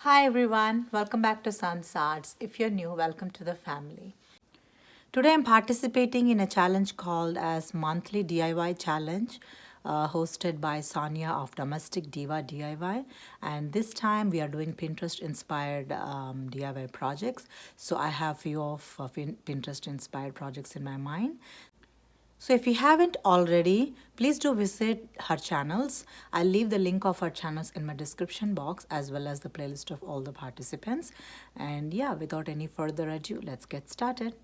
Hi everyone, welcome back to Sun's Arts. If you're new, welcome to the family. Today I'm participating in a challenge called as Monthly DIY Challenge, hosted by Sonja of Domestic Diva DIY. And this time we are doing Pinterest inspired DIY projects. So I have few of Pinterest inspired projects in my mind. So if you haven't already, please do visit her channels. I'll leave the link of her channels in my description box as well as the playlist of all the participants. And yeah, without any further ado, let's get started.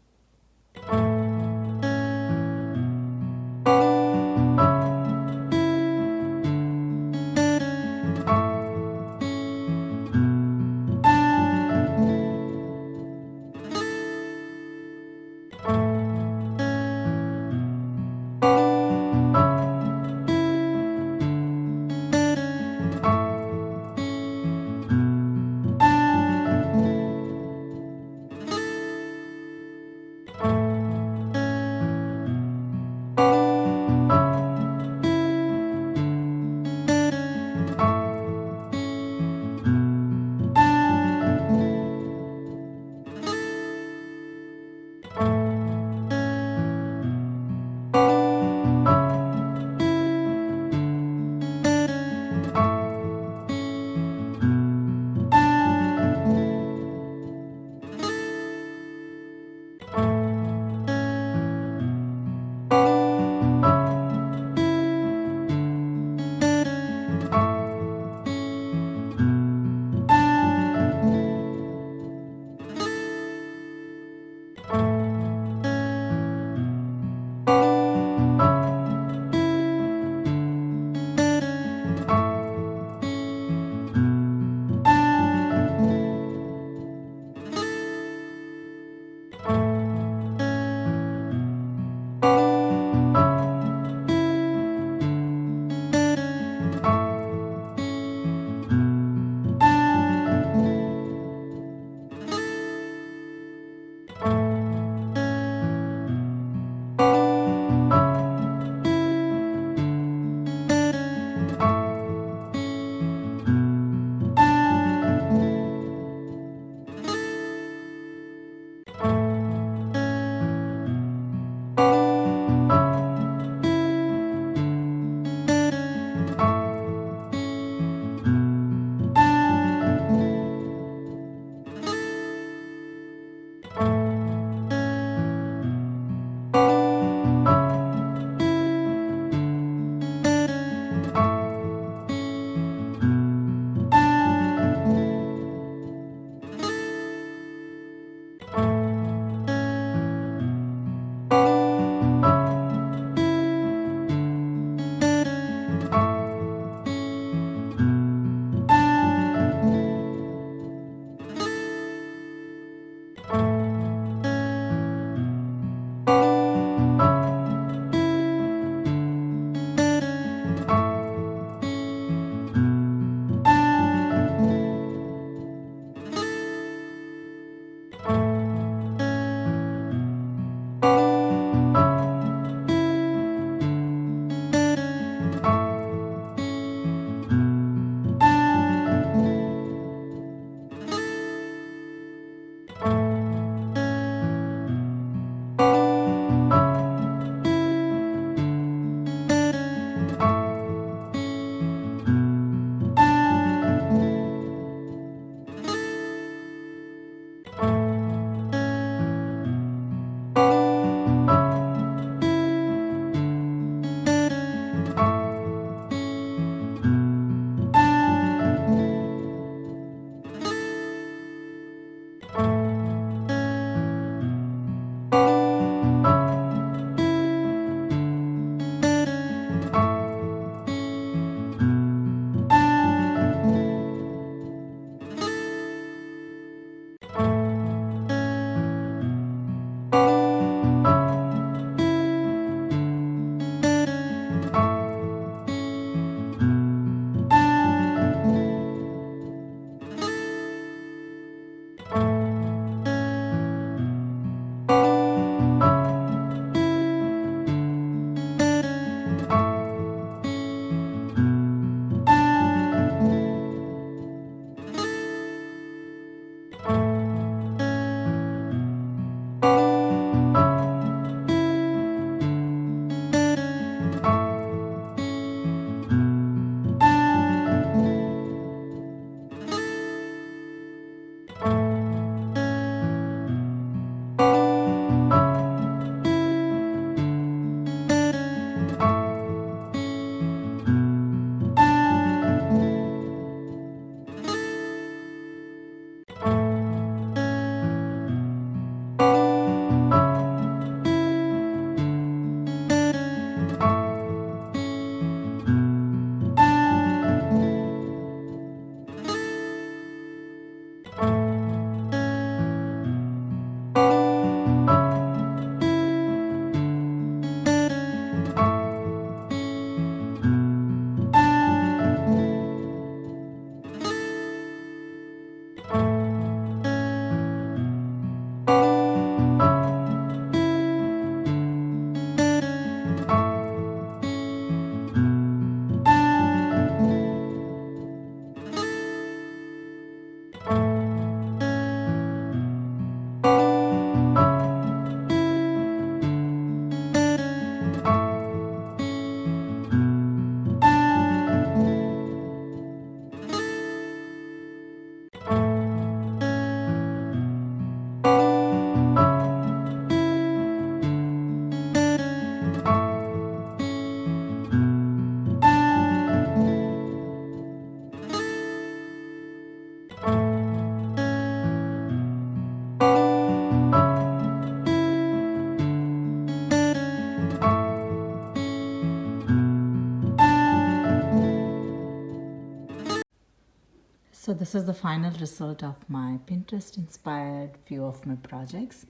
this is the final result of my Pinterest inspired few of my projects.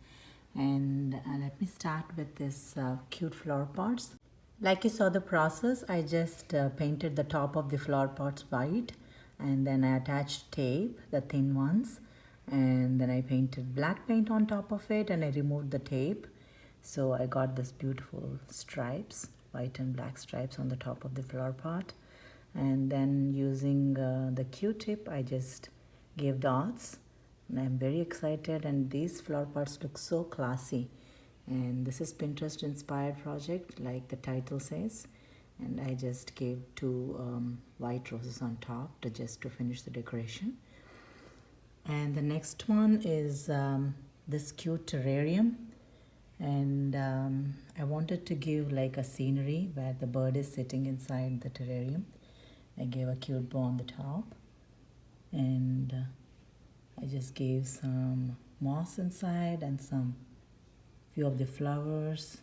And let me start with this cute flower pots. Like you saw the process, I just painted the top of the flower pots white, and then I attached tape, the thin ones, and then I painted black paint on top of it, and I removed the tape. So I got this beautiful stripes, white and black stripes on the top of the flower pot. And then using the Q-tip, I just gave dots, and I'm very excited. And these flower pots look so classy. And this is Pinterest inspired project, like the title says. And I just gave two white roses on top to finish the decoration. And the next one is this cute terrarium. And I wanted to give like a scenery where the bird is sitting inside the terrarium. I gave a cute bow on the top, and I just gave some moss inside and some few of the flowers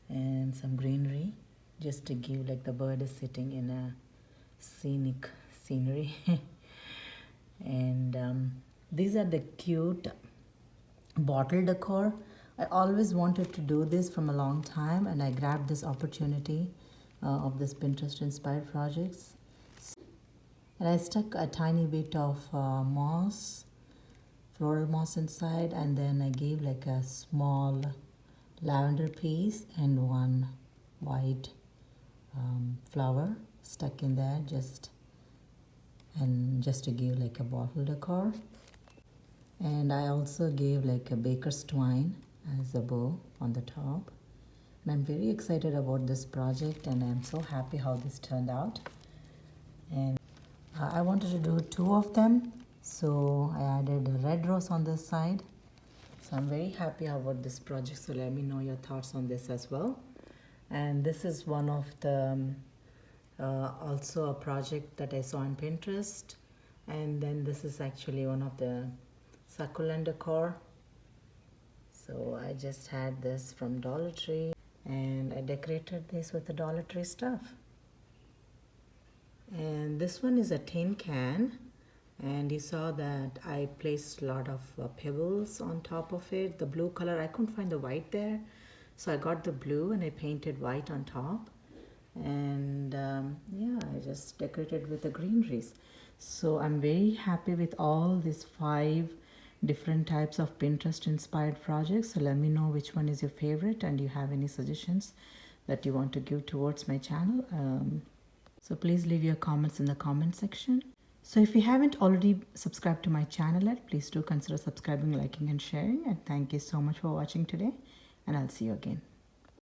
and some greenery, just to give like the bird is sitting in a scenic scenery. And these are the cute bottle decor. I always wanted to do this from a long time, and I grabbed this opportunity of this Pinterest inspired projects. And I stuck a tiny bit of moss, floral moss inside, and then I gave like a small lavender piece and one white flower stuck in there, just to give like a bottle decor. And I also gave like a baker's twine as a bow on the top. And I'm very excited about this project, and I'm so happy how this turned out. And I wanted to do two of them, so I added a red rose on this side. So I'm very happy about this project, so let me know your thoughts on this as well. And this is one of the also a project that I saw on Pinterest. And then this is actually one of the Succulent Decor. So I just had this from Dollar Tree, and I decorated this with the Dollar Tree stuff. And this one is a tin can, and you saw that I placed a lot of pebbles on top of it. The blue color, I couldn't find the white there, so I got the blue and I painted white on top. And yeah, I just decorated with the greeneries. So I'm very happy with all these 5 different types of Pinterest inspired projects. So let me know which one is your favorite, and you have any suggestions that you want to give towards my channel. So please leave your comments in the comment section. So if you haven't already subscribed to my channel yet, please do consider subscribing, liking and sharing. And thank you so much for watching today, and I'll see you again.